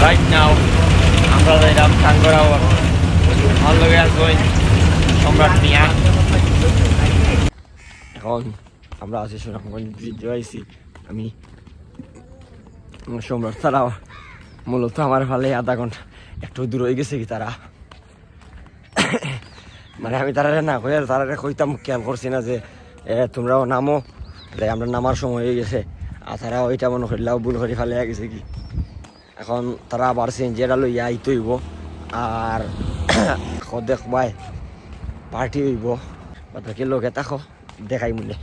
Right now আমরা যাইলাম টাঙ্গরাওয়ার আমার লগে আসবো সম্রাট মিয়া। এখন আমরা আছি সুনামগঞ্জ ব্রিজ আইছি আমি সম্রাট ছাড়াও মূলত আমার ভালে আধা ঘন্টা একটু দূর হয়ে গেছে কি তারা মানে আমি তারা না কই আর তারা কইতাম খেয়াল করছি না যে তোমরাও নামো তাই আমরা নামার সময় হয়ে গেছে আর তারা ওইটা মনে করলাও ভুল করে ফেলে গেছে কি এখন তারা আবার সেঞ্জেরা লইয়া আইতে হইব আর দেখবাই পার্টি হইব বাকি লোকে তাকো দেখাই মূল্যে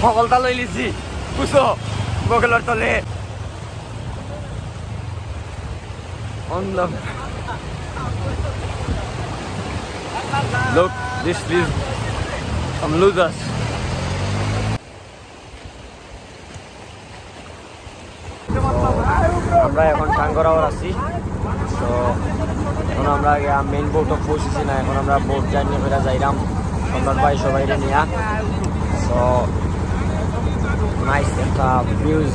বগলটা লই লিছি বুঝছো বগলের তলে Look, this is some losers. আমরা এখন টাঙ্গরাওয়ার আছি তো এখন আমরা মেইন বোটও পৌঁছেছি না এখন আমরা বোট জার্নি করে যাইলাম সম্রাট ভাই সবাই নিয়ে সো নাইস একটা ভিউজ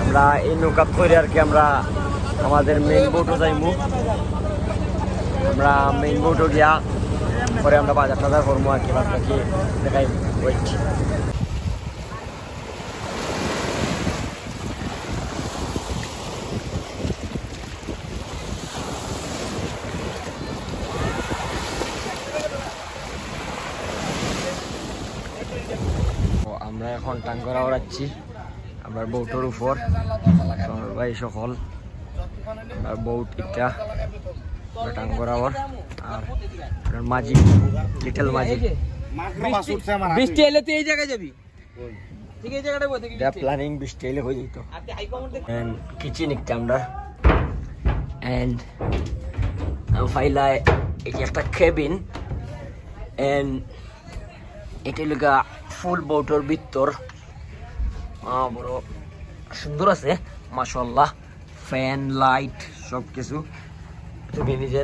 আমরা এই নৌকা করে আর কি আমরা আমাদের মেইন বোটও যাইমু আমরা মেইন বোটও গিয়া পরে আমরা বাজার টাজার করবো আর কি বাকি দেখাই ওয়েট আমরা এখন টাঙ্গরাওয়ার যাচ্ছি আমরা বোটের উপর ভাই সকল আর বোট এটা টাঙ্গরাওয়ার আর মাঝি লিটল মাঝি বৃষ্টি এলে তুই এই জায়গায় যাবি ঠিক এই জায়গাটা বলতে কি প্ল্যানিং বৃষ্টি এলে হয়ে যেত এন্ড কিচেন একটা আমরা এন্ড ফাইলা এই একটা কেবিন এন্ড এটা লগা ফুল বোটের ভিতর বড় সুন্দর আছে মাশাআল্লাহ ফ্যান লাইট সব কিছু তুমি নিজে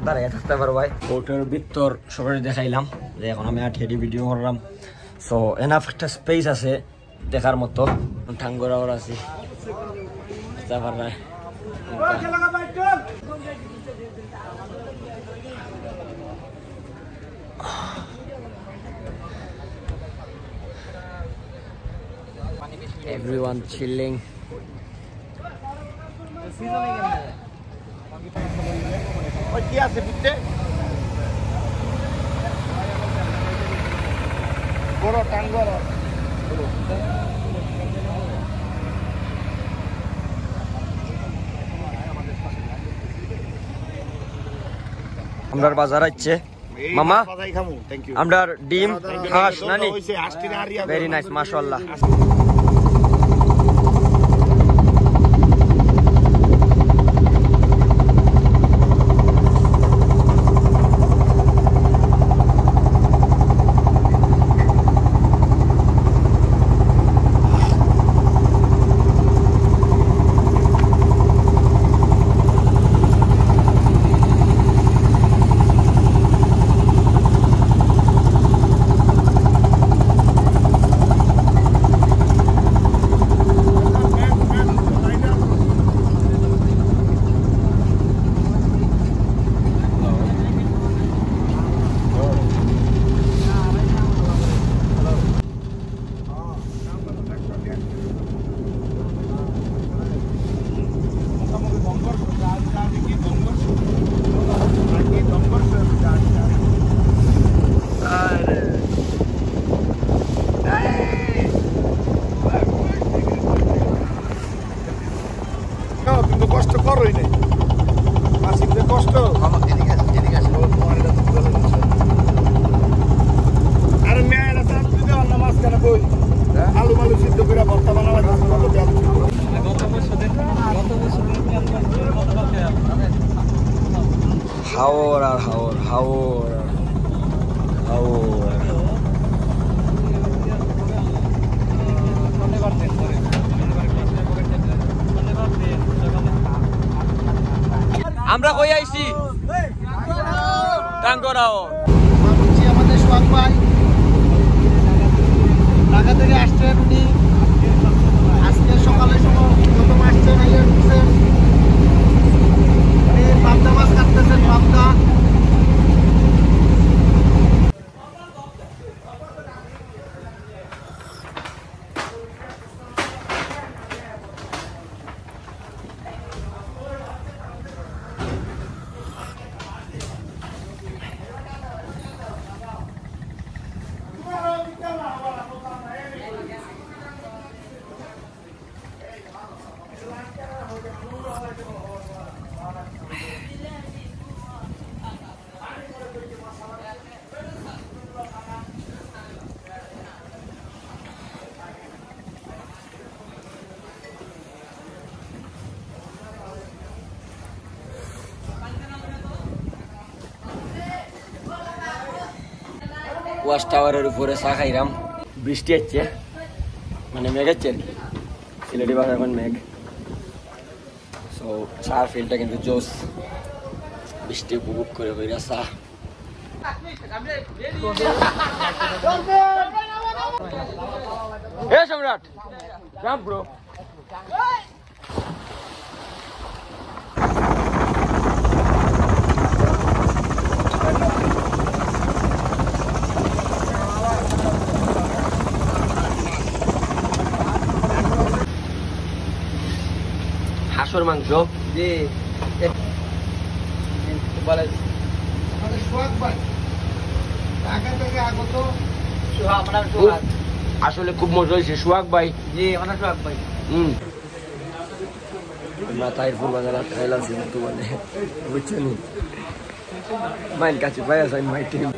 দাঁড়িয়ে থাকতে পারো ভাই বোটের ভিতর সবাই দেখাইলাম যে এখন আমি আঠেরি ভিডিও করলাম সো এনাফ একটা স্পেস আছে দেখার মতো টাঙ্গরাওয়ার আছে তারপর না everyone chilling ওই কি আছে পিছে বড় টাঙ্গর আমরা বাজার আছে মামা আমরা ডিম হাঁস নানি ভেরি নাইস মাশাআল্লাহ হাওর আর হাওর হাওর হাওর। আমরা কই আইছি টাঙ্গরাও। আমাদের সোহাগ ভাই ঢাকা থেকে আসছেন, উনি আজকে সকালে প্রথম আসছেন, ঢুকছেন, উনি পাবদা মাছ কাটতেছেন। পাবদা ওয়াচ টাওয়ারের উপরে চা খাইলাম। বৃষ্টি হচ্ছে, মানে মেঘ হচ্ছে আর কি, সিলেটি ভাষা এখন মেঘ। সো চার ফিলটা কিন্তু জোস, বৃষ্টি উপভোগ করে কইরা চা। এ সম্রাট জাম্প ব্রো। হাঁসের মাংস জি বলে সোহাগ ভাই ঢাকা থেকে আগত। আসলে খুব মজা হয়েছে। সোহাগ ভাই, জি অনেক সোহাগ ভাই। মাথায় ফুল বাজার খাইলাম কিন্তু মানে বুঝছেন মাইন কাছে পাই আছে মাই টিম।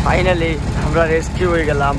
ফাইনালি আমরা রেস্কিউ হয়ে গেলাম।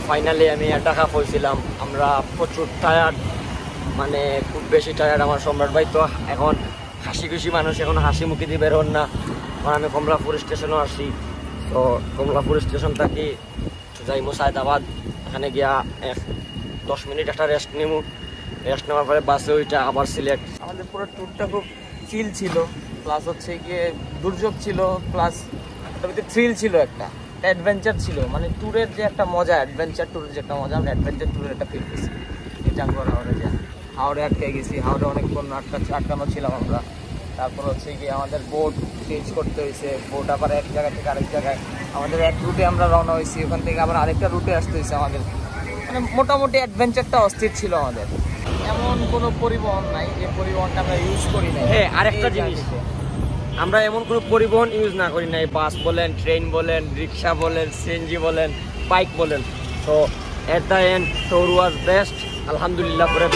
ফাইনালি আমি একটা কাপ হয়েছিলাম। আমরা প্রচুর টায়ার্ড, মানে খুব বেশি টায়ার্ড আমার সম্রাট ভাই। তো এখন হাসি খুশি মানুষ, এখন হাসি মুখে দিয়ে বের হন না। এখন আমি কমলাপুর স্টেশনও আসি। তো কমলাপুর স্টেশন থাকি যাইমু সায়দাবাদ, এখানে গিয়া 10 মিনিট একটা রেস্ট নিমু। রেস্ট নেওয়ার পরে বাসে ওইটা আবার সিলেক্ট। আমাদের পুরো ট্যুরটা খুব চিল ছিল, প্লাস হচ্ছে গিয়ে দুর্যোগ ছিল, প্লাস থ্রিল ছিল, একটা অ্যাডভেঞ্চার ছিল। মানে ট্যুরের যে একটা মজা, অ্যাডভেঞ্চার ট্যুরের যে একটা মজা, আমরা অ্যাডভেঞ্চার ট্যুরের একটা ফিল পেয়েছি। টাঙ্গুয়ার হাওড়ে যা হাওড়ে আটকে গেছি, হাওড়ে অনেকক্ষণ আটকানো ছিলাম আমরা। তারপর হচ্ছে গিয়ে আমাদের বোট চেঞ্জ করতে হয়েছে, বোট আবার এক জায়গা থেকে আরেক জায়গায়। আমাদের এক রুটে আমরা রওনা হয়েছি, ওখান থেকে আবার আরেকটা রুটে আসতে হয়েছে আমাদের। মানে মোটামুটি অ্যাডভেঞ্চারটা অস্থির ছিল আমাদের। এমন কোনো পরিবহন নাই যে পরিবহনটা আমরা ইউজ করি না। হ্যাঁ, আরেকটা জিনিস, আমরা এমন কোনো পরিবহন ইউজ না করি নাই। বাস বলেন, ট্রেন বলেন, রিক্সা বলেন, সিএনজি বলেন, বাইক বলেন। তো at the end tour was best, আলহামদুলিল্লাহ। করে